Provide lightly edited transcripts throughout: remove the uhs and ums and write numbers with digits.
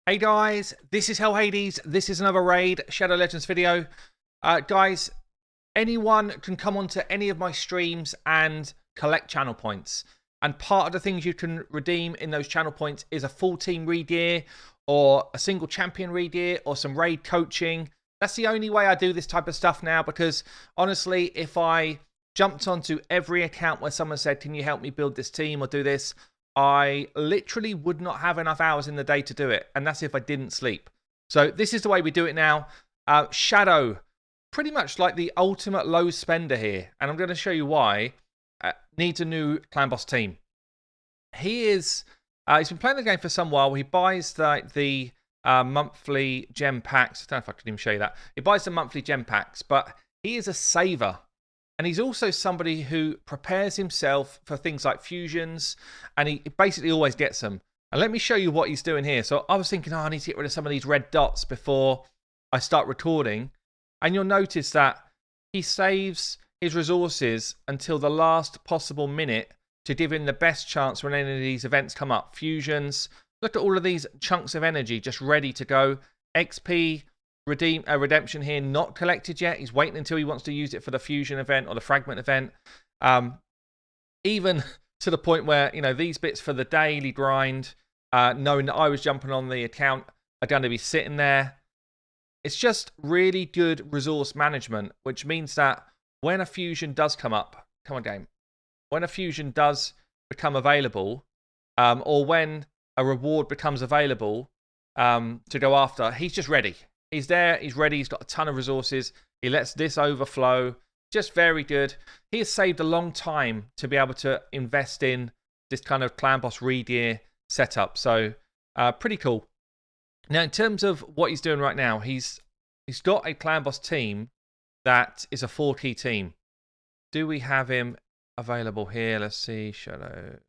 Hey guys, this is Hell Hades. This is another raid Shadow Legends video. Guys, anyone can come onto any of my streams and collect channel points. And part of the things you can redeem in those channel points is a full team regear or a single champion regear or some raid coaching. That's the only way I do this type of stuff now, because honestly, if I jumped onto every account where someone said, can you help me build this team or do this, I literally would not have enough hours in the day to do it. And that's if I didn't sleep. So this is the way we do it now. Shadow, pretty much like the ultimate low spender here. And I'm going to show you why. Needs a new clan boss team. He's been playing the game for some while. He buys the monthly gem packs. I don't know if I can even show you that. He buys the monthly gem packs, but he is a saver. And he's also somebody who prepares himself for things like fusions, and he basically always gets them. And let me show you what he's doing here. So I was thinking, I need to get rid of some of these red dots before I start recording. And you'll notice that he saves his resources until the last possible minute to give him the best chance when any of these events come up. Fusions, look at all of these chunks of energy just ready to go. XP, redemption here, not collected yet. He's waiting until he wants to use it for the fusion event or the fragment event. Even to the point where, these bits for the daily grind, knowing that I was jumping on the account, are going to be sitting there. It's just really good resource management, which means that when a fusion does come up, come on game, when a fusion does become available, or when a reward becomes available to go after, he's just ready. He's there, he's ready, he's got a ton of resources. He lets this overflow. Just very good. He has saved a long time to be able to invest in this kind of clan boss regear setup. So, pretty cool. Now, in terms of what he's doing right now, he's got a clan boss team that is a 4-key team. Do we have him available here? Let's see. Shadow.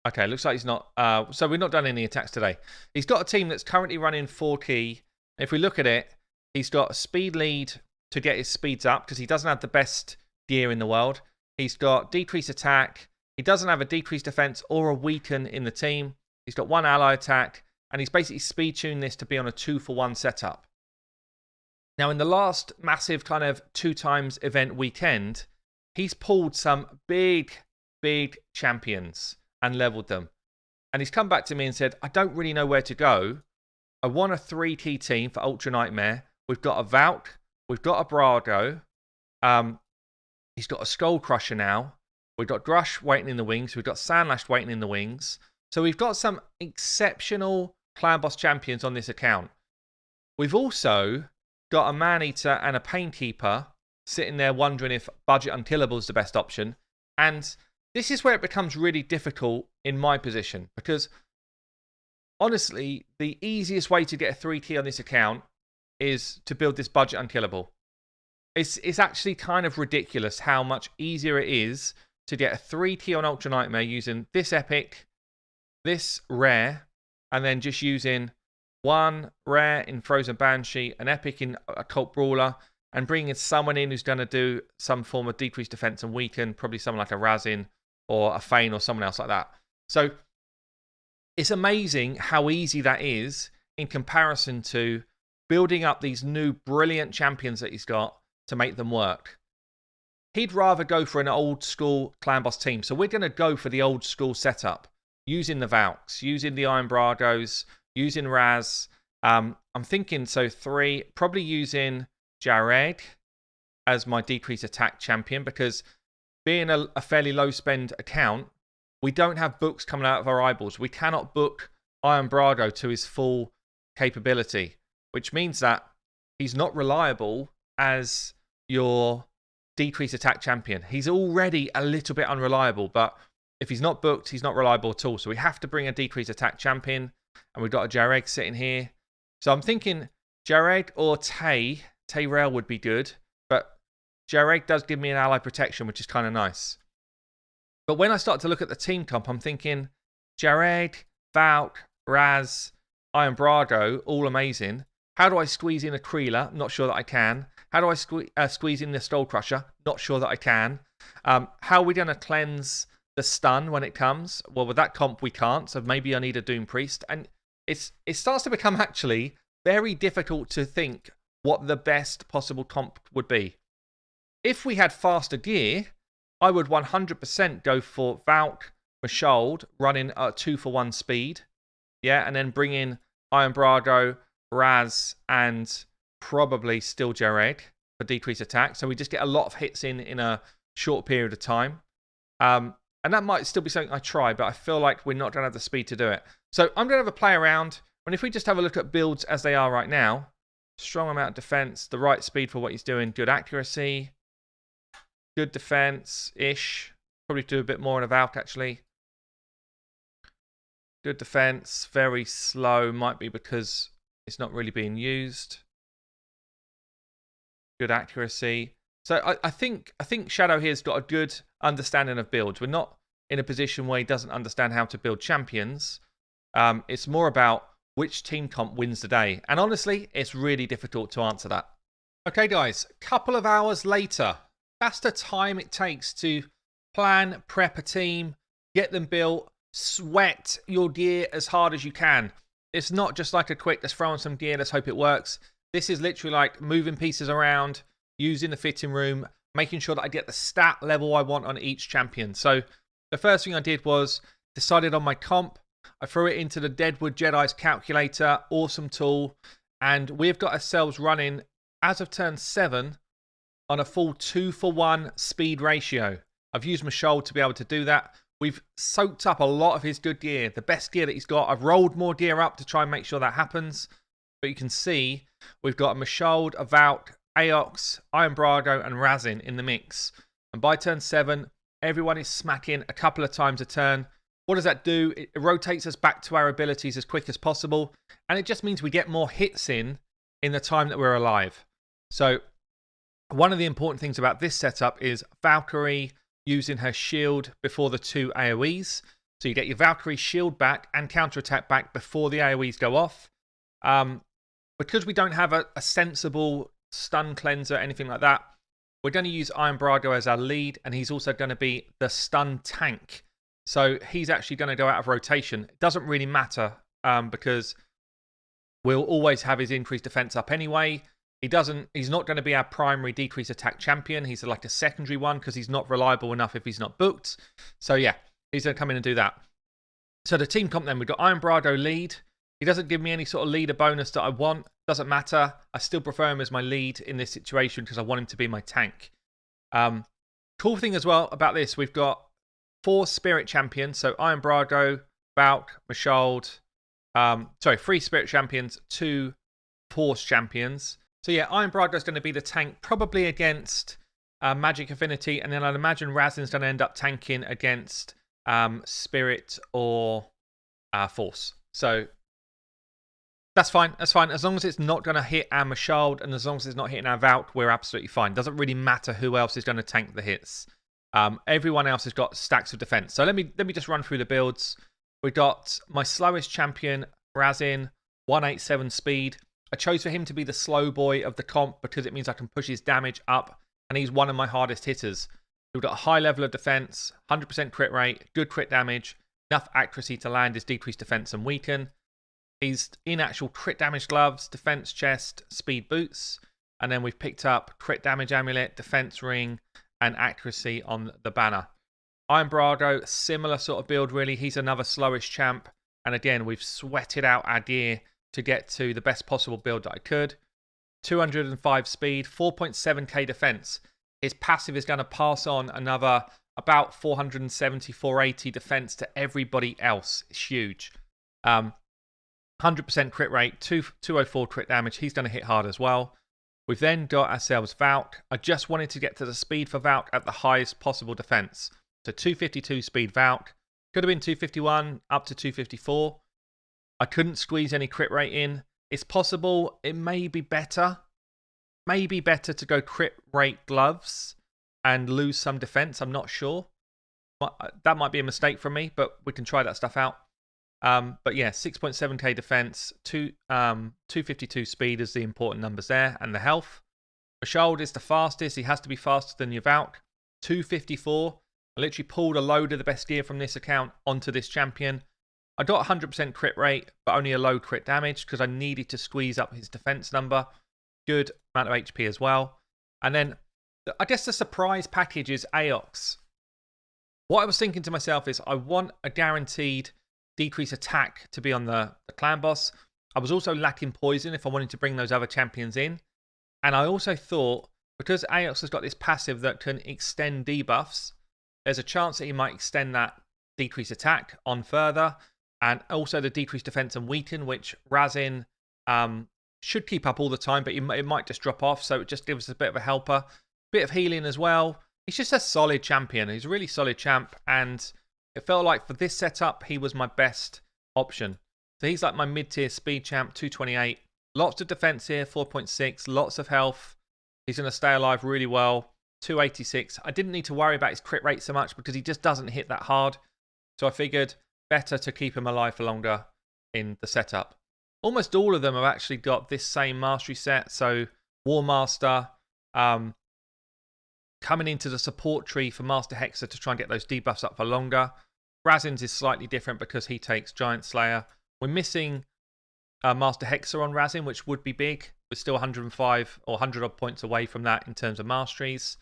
Okay, looks like he's not. So we've not done any attacks today. He's got a team that's currently running 4-key. If we look at it, he's got a speed lead to get his speeds up because he doesn't have the best gear in the world. He's got decreased attack. He doesn't have a decreased defense or a weaken in the team. He's got 1 ally attack, and he's basically speed tuned this to be on a 2-for-1 setup. Now, in the last massive kind of 2x event weekend, he's pulled some big champions and leveled them. And he's come back to me and said, I don't really know where to go. I want a 3-key team for Ultra Nightmare. We've got a Valk. We've got a Brado. He's got a Skull Crusher now. We've got Drush waiting in the wings. We've got Sandlash waiting in the wings. So we've got some exceptional clan boss champions on this account. We've also got a Man-Eater and a Painkeeper sitting there wondering if budget Unkillable is the best option. And this is where it becomes really difficult in my position, because honestly, the easiest way to get a 3-key on this account is to build this budget Unkillable. It's actually kind of ridiculous how much easier it is to get a 3-key on Ultra Nightmare using this epic, this rare, and then just using 1 rare in Frozen Banshee, an epic in Occult Brawler, and bringing someone in who's going to do some form of decreased defense and weaken, probably someone like a Razin or a Fane or someone else like that. So it's amazing how easy that is in comparison to building up these new brilliant champions that he's got to make them work. He'd rather go for an old school clan boss team. So we're going to go for the old school setup, using the Valks, using the Iron Brados, using Raz. I'm thinking, so 3, probably using Jared as my decreased attack champion, because being a fairly low spend account, we don't have books coming out of our eyeballs. We cannot book Iron Brado to his full capability, which means that he's not reliable as your decreased attack champion. He's already a little bit unreliable, but if he's not booked, he's not reliable at all. So we have to bring a decreased attack champion, and we've got a Jareg sitting here. So I'm thinking Jareg or Rail would be good, but Jareg does give me an ally protection, which is kind of nice. But when I start to look at the team comp, I'm thinking Jareg, Valk, Raz, Iron Brado, all amazing. How do I squeeze in a Creeler? Not sure that I can. How do I squeeze in the Skull Crusher? Not sure that I can. How are we going to cleanse the stun when it comes. Well, with that comp, we can't. So maybe I need a Doom Priest. And it starts to become actually very difficult to think what the best possible comp would be. If we had faster gear, I would 100% go for Valk, Mashold, running at 2-for-1 speed. Yeah, and then bring in Iron Brago, Raz, and probably still Jared for decreased attack. So we just get a lot of hits in a short period of time. And that might still be something I try, but I feel like we're not going to have the speed to do it. So I'm going to have a play around. And if we just have a look at builds as they are right now, strong amount of defense, the right speed for what he's doing, good accuracy, good defense-ish. Probably do a bit more in a Valk, actually. Good defense, very slow. Might be because it's not really being used. Good accuracy. So I think Shadow here's got a good understanding of builds. We're not in a position where he doesn't understand how to build champions. It's more about which team comp wins the day. And honestly, it's really difficult to answer that. Okay, guys, couple of hours later. That's the time it takes to plan, prep a team, get them built, sweat your gear as hard as you can. It's not just like a quick, let's throw on some gear, let's hope it works. This is literally like moving pieces around, using the fitting room, making sure that I get the stat level I want on each champion. So the first thing I did was decided on my comp. I threw it into the Deadwood Jedi's calculator, awesome tool. And we've got ourselves running, as of turn 7, on a full 2-for-1 speed ratio. I've used Mashold to be able to do that. We've soaked up a lot of his good gear, the best gear that he's got. I've rolled more gear up to try and make sure that happens. But you can see we've got a Mashold, a Valk, Aox, Iron Brago, and Razin in the mix. And by turn 7, everyone is smacking a couple of times a turn. What does that do? It rotates us back to our abilities as quick as possible. And it just means we get more hits in the time that we're alive. So one of the important things about this setup is Valkyrie using her shield before the 2 AoEs. So you get your Valkyrie shield back and counterattack back before the AoEs go off. Because we don't have a sensible stun cleanser, anything like that, we're going to use Iron Brago as our lead, and he's also going to be the stun tank. So he's actually going to go out of rotation. It doesn't really matter because we'll always have his increased defense up anyway. He's not going to be our primary decrease attack champion. He's like a secondary one because he's not reliable enough if he's not booked. So yeah, he's going to come in and do that. So the team comp then, we've got Iron Brago lead. He doesn't give me any sort of leader bonus that I want. Doesn't matter. I still prefer him as my lead in this situation because I want him to be my tank. Cool thing as well about this, we've got 4 spirit champions. So Iron Brago, Valk, Mashold. 3 spirit champions, 2 force champions. So yeah, Iron Brago is going to be the tank, probably against Magic Affinity, and then I'd imagine Razin's going to end up tanking against Spirit or Force. So that's fine. That's fine. As long as it's not going to hit our Mashold and as long as it's not hitting our Valk, we're absolutely fine. Doesn't really matter who else is going to tank the hits. Everyone else has got stacks of defense. So let me just run through the builds. We got my slowest champion, Razin, 187 speed. I chose for him to be the slow boy of the comp because it means I can push his damage up, and he's one of my hardest hitters. We've got a high level of defense, 100% crit rate, good crit damage, enough accuracy to land his decreased defense and weaken. He's in actual crit damage gloves, defense chest, speed boots, and then we've picked up crit damage amulet, defense ring, and accuracy on the banner. Iron Brago, similar sort of build really. He's another slowish champ, and again, we've sweated out our gear to get to the best possible build that I could. 205 speed, 4.7k defense. His passive is going to pass on another about 470, 480 defense to everybody else. It's huge. 100% crit rate, 204 crit damage. He's going to hit hard as well. We've then got ourselves Valk. I just wanted to get to the speed for Valk at the highest possible defense. So 252 speed Valk. Could have been 251 up to 254. I couldn't squeeze any crit rate in. It's possible it may be better. Maybe better to go crit rate gloves and lose some defense. I'm not sure. That might be a mistake from me, but we can try that stuff out. But yeah, 6.7k defense, 252 speed is the important numbers there, and the health. Mashold is the fastest. He has to be faster than your Valk. 254. I literally pulled a load of the best gear from this account onto this champion. I got 100% crit rate, but only a low crit damage because I needed to squeeze up his defense number. Good amount of HP as well. And then I guess the surprise package is Aox. What I was thinking to myself is I want a guaranteed decrease attack to be on the clan boss. I was also lacking poison if I wanted to bring those other champions in. And I also thought, because Aox has got this passive that can extend debuffs, there's a chance that he might extend that decrease attack on further. And also the decreased defense and weaken, which Razin should keep up all the time, but it might just drop off. So it just gives us a bit of a helper. Bit of healing as well. He's just a solid champion. He's a really solid champ. And it felt like for this setup, he was my best option. So he's like my mid-tier speed champ, 228. Lots of defense here, 4.6. Lots of health. He's going to stay alive really well. 286. I didn't need to worry about his crit rate so much because he just doesn't hit that hard. So I figured better to keep him alive for longer in the setup. Almost all of them have actually got this same mastery set. So War Master, coming into the support tree for Master Hexer to try and get those debuffs up for longer. Razin's is slightly different because he takes Giant Slayer. We're missing Master Hexer on Razin, which would be big. We're still 105 or 100 odd points away from that in terms of masteries.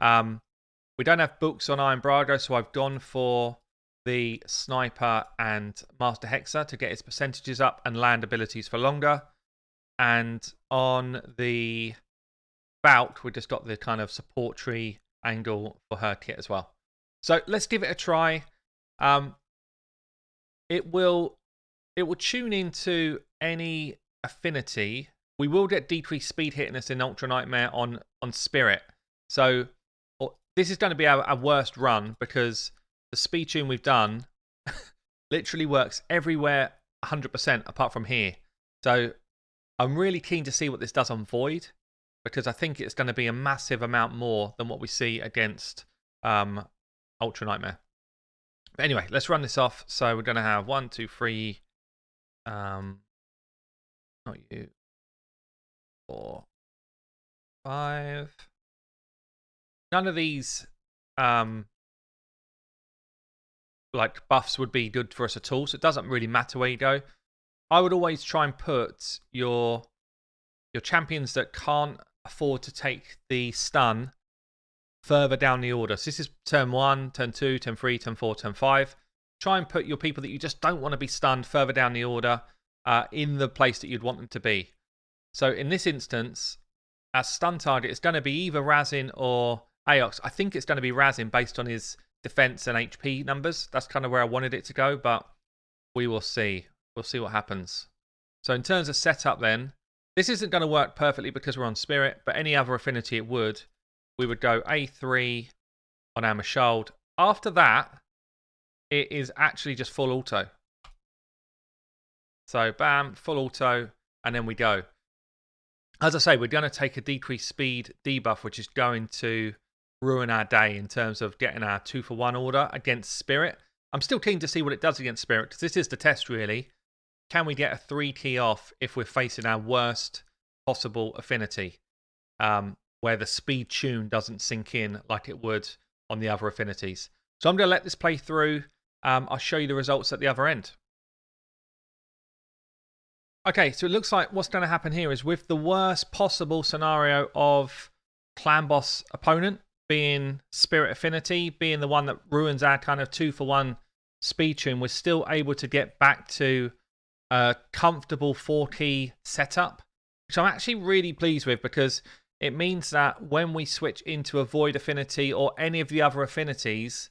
We don't have books on Iron Brago, so I've gone for the Sniper and Master Hexer to get his percentages up and land abilities for longer. And on the Bout, we just got the kind of support tree angle for her kit as well. So let's give it a try. It will tune into any affinity. We will get decreased speed hitting us in Ultra Nightmare on Spirit. So this is going to be our worst run because the speed tune we've done literally works everywhere 100% apart from here. So I'm really keen to see what this does on Void because I think it's going to be a massive amount more than what we see against Ultra Nightmare. But anyway, let's run this off. So we're going to have 1, 2, 3. Not you. 4, 5. None of these like buffs would be good for us at all, so it doesn't really matter where you go. I would always try and put your champions that can't afford to take the stun further down the order. So this is turn 1, turn 2, turn 3, turn 4, turn 5. Try and put your people that you just don't want to be stunned further down the order in the place that you'd want them to be. So in this instance, our stun target is going to be either Razin or Aox. I think it's going to be Razin based on his defense and HP numbers. That's kind of where I wanted it to go, but we will see. We'll see what happens. So in terms of setup then, this isn't going to work perfectly because we're on Spirit, but any other affinity it would. We would go A3 on our Mashold. After that, it is actually just full auto. So bam, full auto, and then we go. As I say, we're going to take a decreased speed debuff, which is going to ruin our day in terms of getting our 2-for-1 order against Spirit. I'm still keen to see what it does against Spirit, because this is the test, really. Can we get a 3 key off if we're facing our worst possible affinity, where the speed tune doesn't sink in like it would on the other affinities? So I'm going to let this play through. I'll show you the results at the other end. Okay, so it looks like what's going to happen here is with the worst possible scenario of clan boss opponent being Spirit Affinity, being the one that ruins our kind of 2-for-1 speed tune, we're still able to get back to a comfortable 4-key setup, which I'm actually really pleased with, because it means that when we switch into a Void Affinity or any of the other affinities,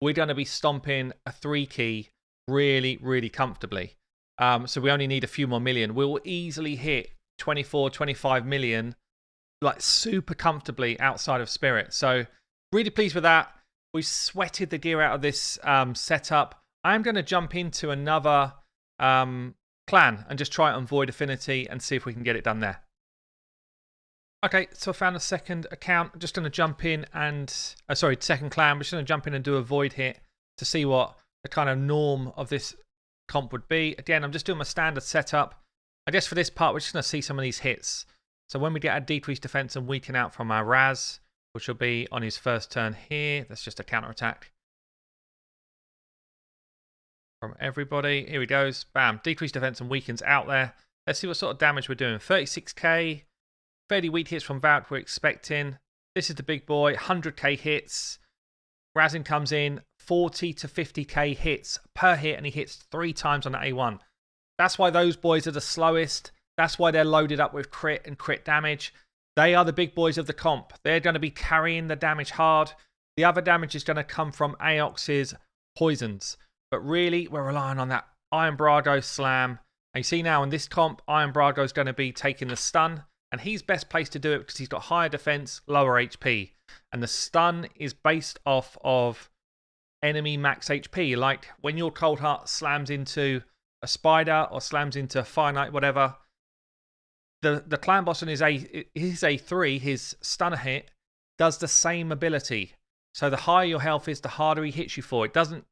we're going to be stomping a 3-key really, really comfortably. So we only need a few more million. We will easily hit 24, 25 million, like super comfortably outside of Spirit. So really pleased with that. We've sweated the gear out of this setup. I'm going to jump into another clan and just try it on Void Affinity and see if we can get it done there. Okay, so I found a second account. I'm just going to jump in and, second clan. I'm just going to jump in and do a Void hit to see what the kind of norm of this comp would be. Again, I'm just doing my standard setup. I guess for this part, we're just going to see some of these hits. So when we get a decreased defense and weaken out from our Raz, which will be on his first turn here. That's just a counter-attack from everybody. Here he goes. Bam. Decreased defense and weakens out there. Let's see what sort of damage we're doing. 36k. Fairly weak hits from Valk we're expecting. This is the big boy. 100k hits. Razin comes in. 40 to 50k hits per hit, and he hits 3 times on the A1. That's why those boys are the slowest. That's why they're loaded up with crit and crit damage. They are the big boys of the comp. They're going to be carrying the damage hard. The other damage is going to come from Aox's poisons. But really, we're relying on that Iron Brago slam. And you see now in this comp, Iron Brago is going to be taking the stun. And he's best placed to do it because he's got higher defense, lower HP. And the stun is based off of enemy max HP. Like when your Cold Heart slams into a spider or slams into Fire Knight, whatever, the clan boss on his A3, his stunner hit, does the same ability. So the higher your health is, the harder he hits you for. It doesn't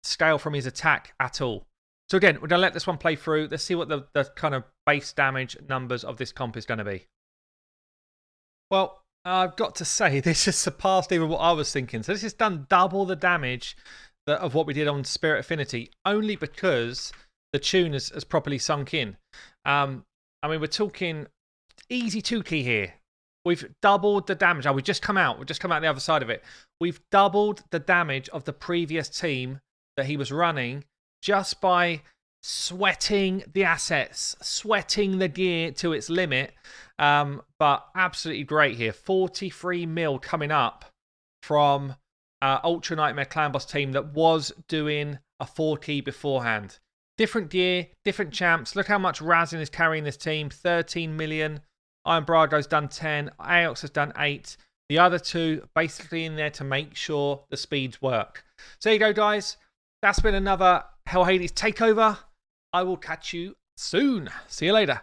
scale from his attack at all. So again, we're going to let this one play through. Let's see what the kind of base damage numbers of this comp is going to be. Well, I've got to say, this has surpassed even what I was thinking. So this has done double the damage of what we did on Spirit Affinity, only because the tune has properly sunk in. I mean, we're talking easy 2 key here. We've doubled the damage. Oh, we've just come out the other side of it. We've doubled the damage of the previous team that he was running just by sweating the assets, sweating the gear to its limit. But absolutely great here. 43 mil coming up from Ultra Nightmare Clan Boss team that was doing a 4 key beforehand. Different gear, different champs. Look how much Razin is carrying this team. 13 million. Iron Brago's done 10. Aox has done 8. The other 2 basically in there to make sure the speeds work. So there you go, guys. That's been another Hell Hades takeover. I will catch you soon. See you later.